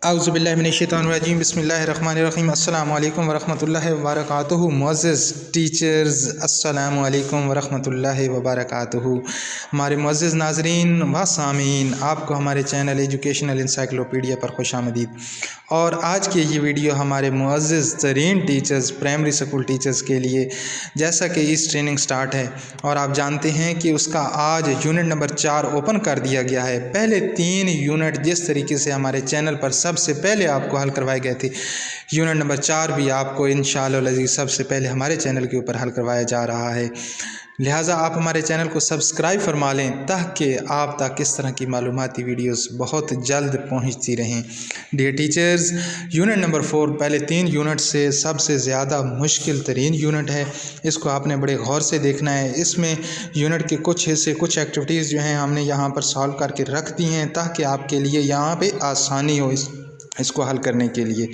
औज़ुबिल्लाहिमिनश्शैतानिर्रजीम बिस्मिल्लाहिर्रहमानिर्रहीम अस्सलामु अलैकुम वरहमतुल्लाहि वबरकातुहू। मुअज़्ज़िज़ टीचर्स अस्सलामु अलैकुम वरहमतुल्लाहि वबरकातुहू। हमारे मुअज़्ज़िज़ नाज़रीन व सामीन, आपको हमारे चैनल एजुकेशनल इंसाइक्लोपीडिया पर खुशामदीद। और आज की ये वीडियो हमारे मुअज़्ज़िज़ तरीन टीचर्स, प्राइमरी स्कूल टीचर्स के लिए, जैसा कि इस ट्रेनिंग स्टार्ट है और आप जानते हैं कि उसका आज यूनिट नंबर 4 ओपन कर दिया गया है। पहले 3 यूनिट जिस तरीके से हमारे चैनल पर सबसे पहले आपको हल करवाए गए थे, यूनिट नंबर 4 भी आपको इंशाअल्लाह अज़ीज़ सबसे पहले हमारे चैनल के ऊपर हल करवाया जा रहा है। लिहाजा आप हमारे चैनल को सब्सक्राइब फरमा लें ताकि आप तक इस तरह की मालूमाती वीडियोस बहुत जल्द पहुंचती रहें। डियर टीचर्स, यूनिट नंबर 4 पहले 3 यूनिट से सबसे ज़्यादा मुश्किल तरीन यूनिट है। इसको आपने बड़े गौर से देखना है। इसमें यूनिट के कुछ हिस्से, कुछ एक्टिविटीज़ जो हैं हमने यहाँ पर सॉल्व करके रख दी हैं ताकि आपके लिए यहाँ पे आसानी हो इसको हल करने के लिए।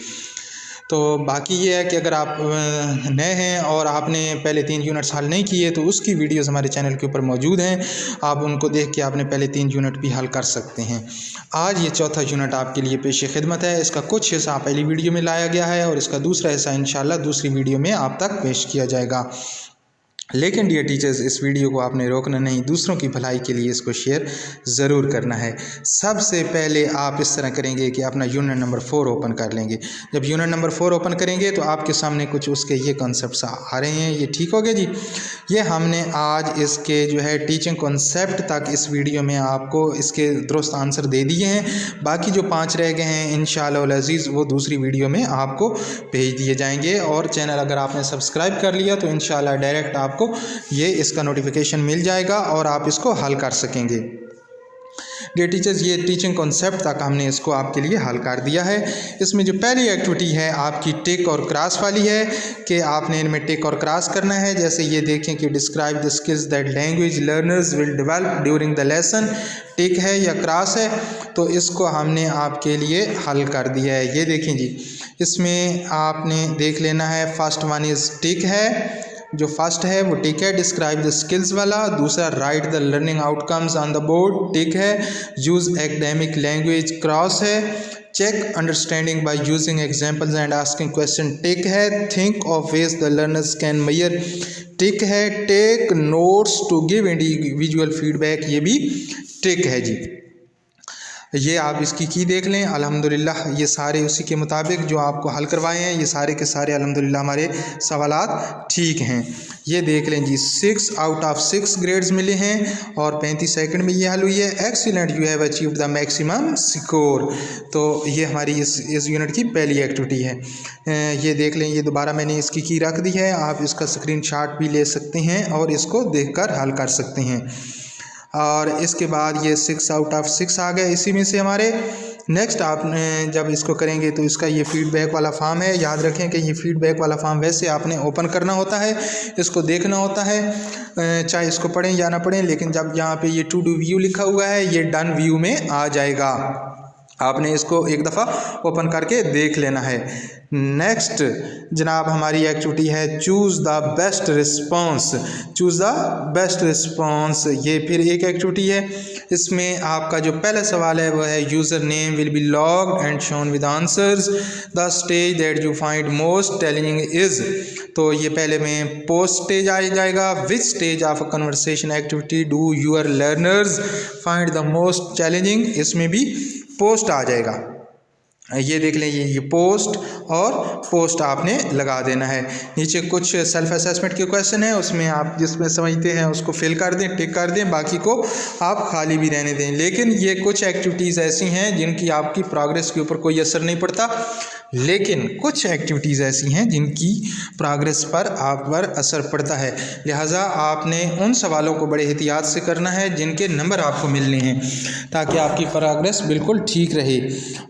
तो बाकी ये है कि अगर आप नए हैं और आपने पहले 3 यूनिट्स हल नहीं किए तो उसकी वीडियोस हमारे चैनल के ऊपर मौजूद हैं। आप उनको देख के आपने पहले 3 यूनिट भी हल कर सकते हैं। आज ये चौथा यूनिट आपके लिए पेश खिदमत है। इसका कुछ हिस्सा पहली वीडियो में लाया गया है और इसका दूसरा हिस्सा इंशाल्लाह दूसरी वीडियो में आप तक पेश किया जाएगा। लेकिन डियर टीचर्स, इस वीडियो को आपने रोकना नहीं, दूसरों की भलाई के लिए इसको शेयर ज़रूर करना है। सबसे पहले आप इस तरह करेंगे कि अपना यूनिट नंबर 4 ओपन कर लेंगे। जब यूनिट नंबर 4 ओपन करेंगे तो आपके सामने कुछ उसके ये कॉन्सेप्ट्स आ रहे हैं। ये ठीक हो गया जी। ये हमने आज इसके जो है टीचिंग कॉन्सेप्ट तक इस वीडियो में आपको इसके दुरुस्त आंसर दे दिए हैं। बाकी जो 5 रह गए हैं इंशाअल्लाह अज़ीज़ वो दूसरी वीडियो में आपको भेज दिए जाएंगे। और चैनल अगर आपने सब्सक्राइब कर लिया तो इंशाअल्लाह डायरेक्ट आपको ये इसका नोटिफिकेशन मिल जाएगा और आप इसको हल कर सकेंगे। डियर टीचर्स, ये टीचिंग कॉन्सेप्ट तक हमने इसको आपके लिए हल कर दिया है। इसमें जो पहली एक्टिविटी है आपकी टिक और क्रॉस वाली है कि आपने इनमें टिक और क्रॉस करना है। जैसे ये देखें कि describe the skills that language learners will develop during the lesson. Tick है या क्रॉस है, तो इसको हमने आपके लिए हल कर दिया है। ये देखें जी, इसमें आपने देख लेना है। फर्स्ट वन इज़ टिक है, जो फर्स्ट है वो टिक है, डिस्क्राइब द स्किल्स वाला। दूसरा write the learning outcomes on the board, tick है। यूज़ एकेडमिक लैंग्वेज, क्रॉस है। Check understanding by using examples and asking question, tick है। Think of ways the learners can measure, tick है। Take notes to give individual feedback, ये भी टिक है जी। ये आप इसकी की देख लें। अल्हम्दुलिल्लाह ये सारे उसी के मुताबिक जो आपको हल करवाए हैं, ये सारे के सारे अल्हम्दुलिल्लाह हमारे सवालात ठीक हैं। ये देख लें जी, 6 आउट ऑफ 6 ग्रेड्स मिले हैं और 35 सेकंड में ये हल हुई है। Excellent, you have achieved the maximum score. तो ये हमारी इस यूनिट की पहली एक्टिविटी है। ये देख लें, ये दोबारा मैंने इसकी की रख दी है। आप इसका स्क्रीनशॉट भी ले सकते हैं और इसको देखकर हल कर सकते हैं। और इसके बाद ये 6 आउट ऑफ 6 आ गए इसी में से हमारे। नेक्स्ट आपने जब इसको करेंगे तो इसका ये फीडबैक वाला फॉर्म है। याद रखें कि ये फीडबैक वाला फॉर्म वैसे आपने ओपन करना होता है, इसको देखना होता है, चाहे इसको पढ़ें या ना पढ़ें। लेकिन जब यहाँ पे ये टू डू व्यू लिखा हुआ है, ये डन व्यू में आ जाएगा। आपने इसको एक दफ़ा ओपन करके देख लेना है। नेक्स्ट जनाब हमारी एक्टिविटी है choose the best response. Choose the best response, ये फिर एक एक्टिविटी है। इसमें आपका जो पहला सवाल है वो है user name will be logged and shown with answers. The stage that you find most challenging is, तो ये पहले में पोस्ट स्टेज आ जाएगा। Which stage of a conversation activity do your learners find the most challenging, इसमें भी post आ जाएगा। ये देख लें, ये पोस्ट और पोस्ट आपने लगा देना है। नीचे कुछ सेल्फ असेसमेंट के क्वेश्चन है, उसमें आप जिसमें समझते हैं उसको फिल कर दें, टिक कर दें, बाकी को आप खाली भी रहने दें। लेकिन ये कुछ एक्टिविटीज़ ऐसी हैं जिनकी आपकी प्रोग्रेस के ऊपर कोई असर नहीं पड़ता, लेकिन कुछ एक्टिविटीज़ ऐसी हैं जिनकी प्रोग्रेस पर आप पर असर पड़ता है। लिहाजा आपने उन सवालों को बड़े एहतियात से करना है जिनके नंबर आपको मिलने हैं, ताकि आपकी प्रोग्रेस बिल्कुल ठीक रहे।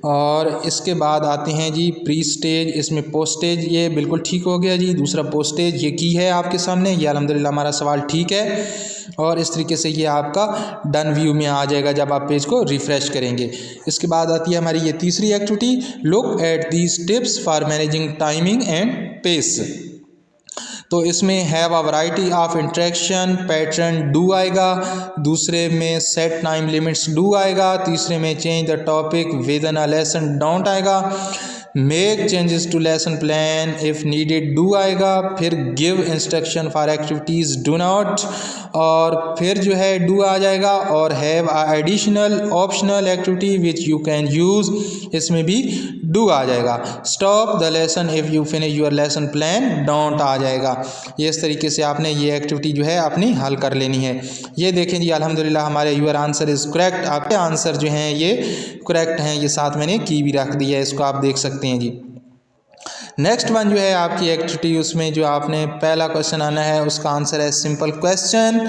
और इसके बाद आते हैं जी प्री स्टेज। इसमें पोस्ट स्टेज ये बिल्कुल ठीक हो गया जी। दूसरा पोस्ट स्टेज ये की है आपके सामने, ये अल्हम्दुलिल्लाह हमारा सवाल ठीक है। और इस तरीके से ये आपका डन व्यू में आ जाएगा जब आप पेज को रिफ़्रेश करेंगे। इसके बाद आती है हमारी ये तीसरी activity, look at these tips for managing timing and pace. तो इसमें have a variety of interaction pattern do आएगा, दूसरे में सेट टाइम लिमिट्स डू आएगा, तीसरे में change the topic within a lesson don't आएगा, make changes to lesson plan if needed do आएगा, फिर give instruction for activities do not, और फिर जो है डू आ जाएगा, और have a additional optional activity which you can use, इसमें भी डू आ जाएगा, stop the lesson if you finish your lesson plan don't आ जाएगा। ये इस तरीके से आपने ये एक्टिविटी जो है अपनी हल कर लेनी है। ये देखें जी अल्हम्दुलिल्लाह हमारे यूर आंसर इज़ करेक्ट, आपके आंसर जो हैं ये करेक्ट हैं, ये साथ मैंने की भी रख दी है, इसको आप देख सकते हैं जी। नेक्स्ट वन जो है आपकी एक्टिविटी, उसमें जो आपने पहला क्वेश्चन आना है उसका आंसर है सिंपल क्वेश्चन,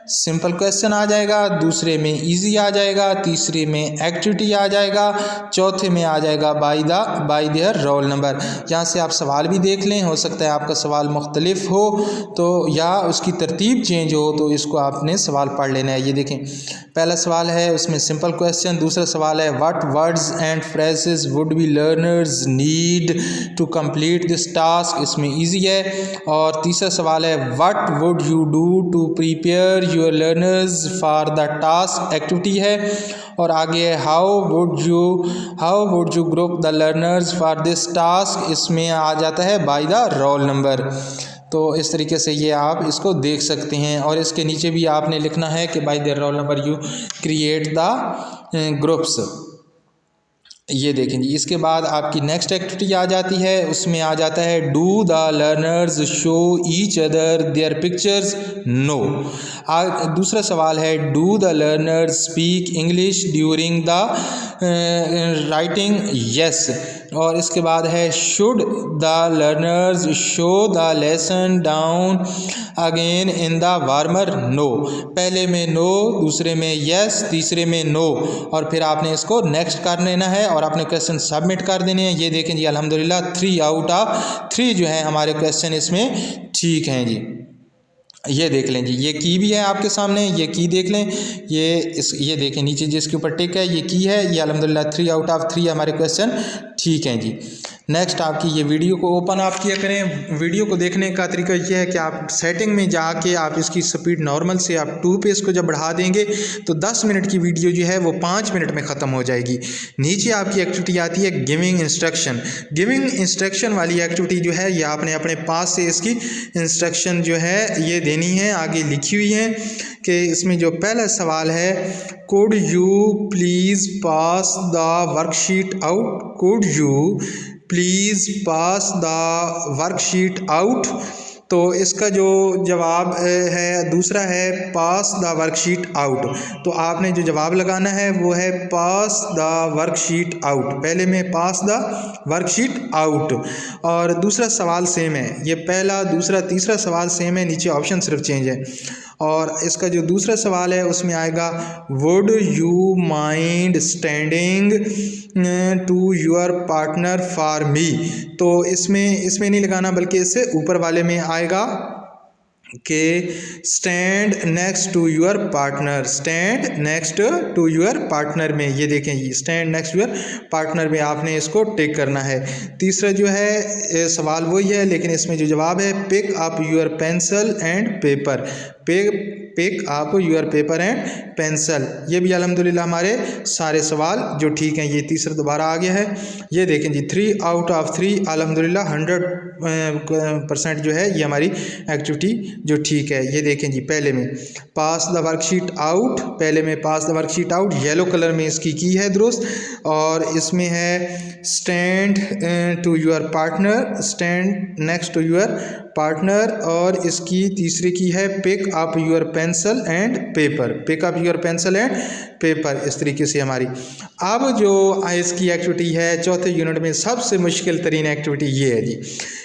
सिंपल क्वेश्चन आ जाएगा, दूसरे में इजी आ जाएगा, तीसरे में एक्टिविटी आ जाएगा, चौथे में आ जाएगा बाय देयर रोल नंबर। यहाँ से आप सवाल भी देख लें, हो सकता है आपका सवाल मुख्तलिफ हो तो या उसकी तरतीब चेंज हो, तो इसको आपने सवाल पढ़ लेना है। ये देखें पहला सवाल है उसमें सिंपल क्वेश्चन, दूसरा सवाल है what words and phrases would be learners need to complete this task, इसमें इजी है, और तीसरा सवाल है what would you do to prepare your learners for the task, activity है, और आगे है how would you group the learners for this task, इसमें आ जाता है बाय द रोल नंबर। तो इस तरीके से ये आप इसको देख सकते हैं, और इसके नीचे भी आपने लिखना है कि by the roll number you create the groups. ये देखें जी, इसके बाद आपकी नेक्स्ट एक्टिविटी आ जाती है, उसमें आ जाता है do the learners show each other their pictures, no. दूसरा सवाल है do the learners speak English during the writing, yes. और इसके बाद है should the learners show the lesson down again in the warmer, no. पहले में नो, दूसरे में यस, तीसरे में नो, और फिर आपने इसको नेक्स्ट कर लेना है और अपने क्वेश्चन सबमिट कर देने हैं। ये देखें जी अल्हम्दुलिल्लाह 3 आउट ऑफ 3 जो है हमारे क्वेश्चन इसमें ठीक हैं जी। ये देख लें जी, ये की भी है आपके सामने, ये की देख लें, ये देखें नीचे जिसके ऊपर टिक है ये की है, ये अल्हम्दुलिल्लाह 3 आउट ऑफ 3 हमारे क्वेश्चन ठीक हैं जी। नेक्स्ट आपकी ये वीडियो को ओपन आप किया करें। वीडियो को देखने का तरीका ये है कि आप सेटिंग में जाके आप इसकी स्पीड नॉर्मल से आप 2 पे इसको जब बढ़ा देंगे तो 10 मिनट की वीडियो जो है वो 5 मिनट में ख़त्म हो जाएगी। नीचे आपकी एक्टिविटी आती है गिविंग इंस्ट्रक्शन। गिविंग इंस्ट्रक्शन वाली एक्टिविटी जो है ये आपने अपने पास से इसकी इंस्ट्रक्शन जो है ये देनी है, आगे लिखी हुई है कि इसमें जो पहला सवाल है could you please pass the worksheet out, could you please pass the worksheet out. तो इसका जो जवाब है दूसरा है पास द वर्कशीट आउट। तो आपने जो जवाब लगाना है वो है पास द वर्कशीट आउट, पहले में पास द वर्कशीट आउट। और दूसरा सवाल सेम है, ये पहला दूसरा तीसरा सवाल सेम है, नीचे ऑप्शन सिर्फ चेंज है। और इसका जो दूसरा सवाल है उसमें आएगा would you mind standing to your partner for me. तो इसमें नहीं लगाना बल्कि इससे ऊपर वाले में आएगा कि stand next to your partner, stand next to your partner में, ये देखें ये stand next to your partner में आपने इसको टिक करना है। तीसरा जो है सवाल वही है लेकिन इसमें जो जवाब है pick up your pencil and paper, pick up your paper and pencil. ये भी अल्हम्दुलिल्लाह हमारे सारे सवाल जो ठीक हैं। ये तीसरा दोबारा आ गया है, ये देखें जी 3 आउट ऑफ 3 अल्हम्दुलिल्लाह 100% जो है ये हमारी एक्टिविटी जो ठीक है। ये देखें जी पहले में पास द वर्कशीट आउट, पहले में pass the worksheet out yellow colour में इसकी की है दुरुस्त। और इसमें है stand to your partner, stand next to your partner. और इसकी तीसरी की है pick up your pencil and paper, pick up your pencil and paper. इस तरीके से हमारी अब जो इसकी एक्टिविटी है चौथे यूनिट में सबसे मुश्किल तरीन एक्टिविटी ये है जी।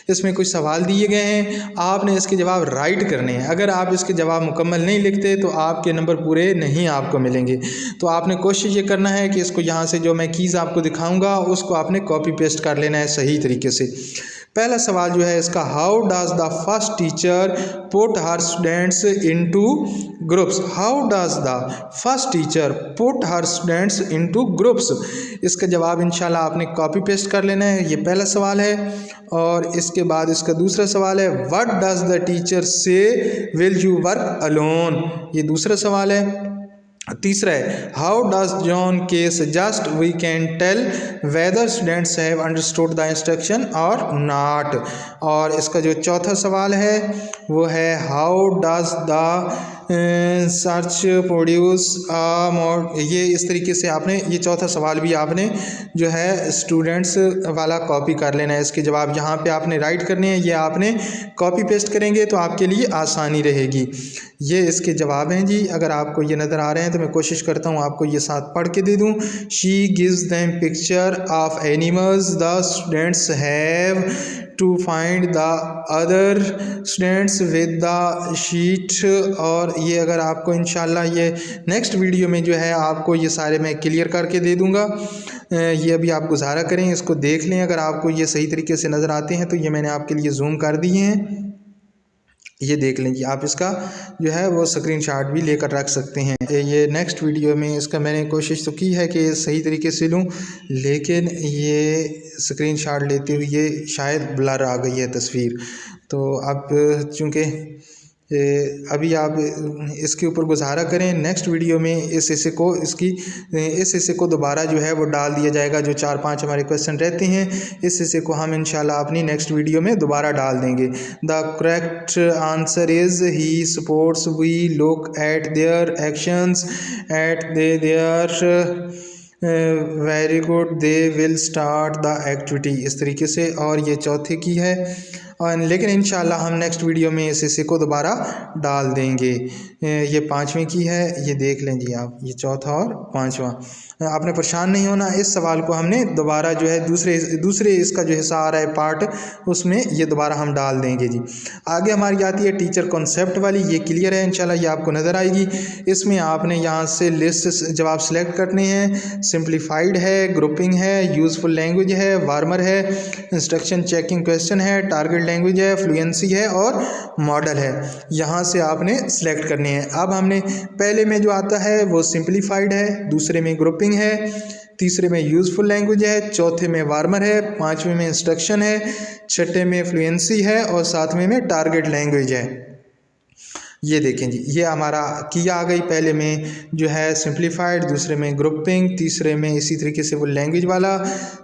इसमें कुछ सवाल दिए गए हैं, आपने इसके जवाब राइट करने हैं। अगर आप इसके जवाब मुकम्मल नहीं लिखते तो आपके नंबर पूरे नहीं आपको मिलेंगे। तो आपने कोशिश ये करना है कि इसको यहाँ से जो मैं कीज़ आपको दिखाऊंगा उसको आपने कॉपी पेस्ट कर लेना है सही तरीके से। पहला सवाल जो है इसका how does the first teacher put her students into groups? How does the first teacher put her students into groups? इसका जवाब इंशाल्लाह आपने कॉपी पेस्ट कर लेना है। ये पहला सवाल है। और इसके बाद इसका दूसरा सवाल है, what does the teacher say will you work alone? ये दूसरा सवाल है। तीसरा है, how does John K suggest we can tell whether students have understood the instruction or not? और इसका जो चौथा सवाल है वो है, how does the search produce ये इस तरीके से आपने ये चौथा सवाल भी आपने जो है स्टूडेंट्स वाला कॉपी कर लेना है। इसके जवाब यहाँ पे आपने राइट करने हैं, ये आपने कॉपी पेस्ट करेंगे तो आपके लिए आसानी रहेगी। ये इसके जवाब हैं जी। अगर आपको ये नज़र आ रहे हैं तो मैं कोशिश करता हूँ आपको ये साथ पढ़ के दे दूँ। She gives them picture of animals, the students have to find the other students with the sheet. और ये अगर आपको इंशाल्लाह ये नेक्स्ट वीडियो में जो है आपको ये सारे मैं क्लियर करके दे दूँगा। ये अभी आप गुजारा करें, इसको देख लें। अगर आपको ये सही तरीके से नज़र आते हैं तो ये मैंने आपके लिए जूम कर दिए हैं, ये देख लें जी। आप इसका जो है वो स्क्रीनशॉट भी लेकर रख सकते हैं। ये नेक्स्ट वीडियो में इसका मैंने कोशिश तो की है कि सही तरीके से लूँ, लेकिन ये स्क्रीनशॉट लेते हुए शायद ब्लर आ गई है तस्वीर। तो अब चूँकि अभी आप इसके ऊपर गुजारा करें, नेक्स्ट वीडियो में इस हिस्से को दोबारा जो है वो डाल दिया जाएगा। जो 4-5 हमारे क्वेश्चन रहते हैं, इस हिस्से को हम इंशाल्लाह अपनी नेक्स्ट वीडियो में दोबारा डाल देंगे। The correct answer is he supports we look at their actions at their very good they will start the activity, इस तरीके से। और ये चौथे की है, और लेकिन इंशाल्लाह हम नेक्स्ट वीडियो में इस हिस्से को दोबारा डाल देंगे। ये 5वें की है, ये देख लें जी आप, ये चौथा और 5वां। आपने परेशान नहीं होना, इस सवाल को हमने दोबारा जो है दूसरे इसका जो हिस्सा आ रहा है पार्ट, उसमें ये दोबारा हम डाल देंगे जी। आगे हमारी आती है टीचर कॉन्सेप्ट वाली, ये क्लियर है इंशाल्लाह, ये आपको नज़र आएगी। इसमें आपने यहाँ से लिस्ट जवाब सेलेक्ट करने हैं। सिंप्लीफाइड है, ग्रुपिंग है, यूज़फुल लैंग्वेज है, वार्मर है, इंस्ट्रक्शन चेकिंग क्वेश्चन है, टारगेट लैंग्वेज है, फ्लुएंसी है और मॉडल है। यहाँ से आपने सेलेक्ट करने हैं। अब हमने पहले में जो आता है वो सिंप्लीफाइड है, दूसरे में ग्रुपिंग है, तीसरे में यूज़फुल लैंग्वेज है, चौथे में वार्मर है, 5वें में इंस्ट्रक्शन है, छठे में फ्लुएंसी है और 7वें में टारगेट लैंग्वेज है। ये देखें जी, ये हमारा किया आ गई। पहले में जो है सिंप्लीफाइड, दूसरे में ग्रुपिंग, तीसरे में इसी तरीके से वो लैंग्वेज वाला,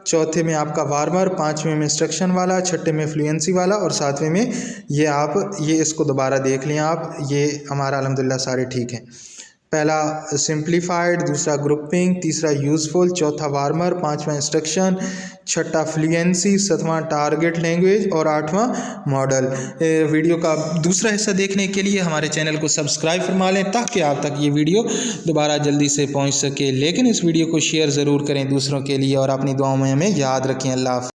चौथे में आपका वार्मर, 5वें में इंस्ट्रक्शन वाला, छठे में फ्लुएंसी वाला और 7वें में ये आप ये इसको दोबारा देख लें आप। ये हमारा अल्हम्दुलिल्लाह सारे ठीक हैं। पहला सिंप्लीफाइड, दूसरा ग्रुपिंग, तीसरा यूज़फुल, चौथा वार्मर, 5वां इंस्ट्रक्शन, छठा फ्लुएंसी, 7वां टारगेट लैंग्वेज और 8वां मॉडल। वीडियो का दूसरा हिस्सा देखने के लिए हमारे चैनल को सब्सक्राइब फरमा लें ताकि आप तक ये वीडियो दोबारा जल्दी से पहुंच सके। लेकिन इस वीडियो को शेयर ज़रूर करें दूसरों के लिए और अपनी दुआओं में हमें याद रखें। अल्लाह हाफ़िज़।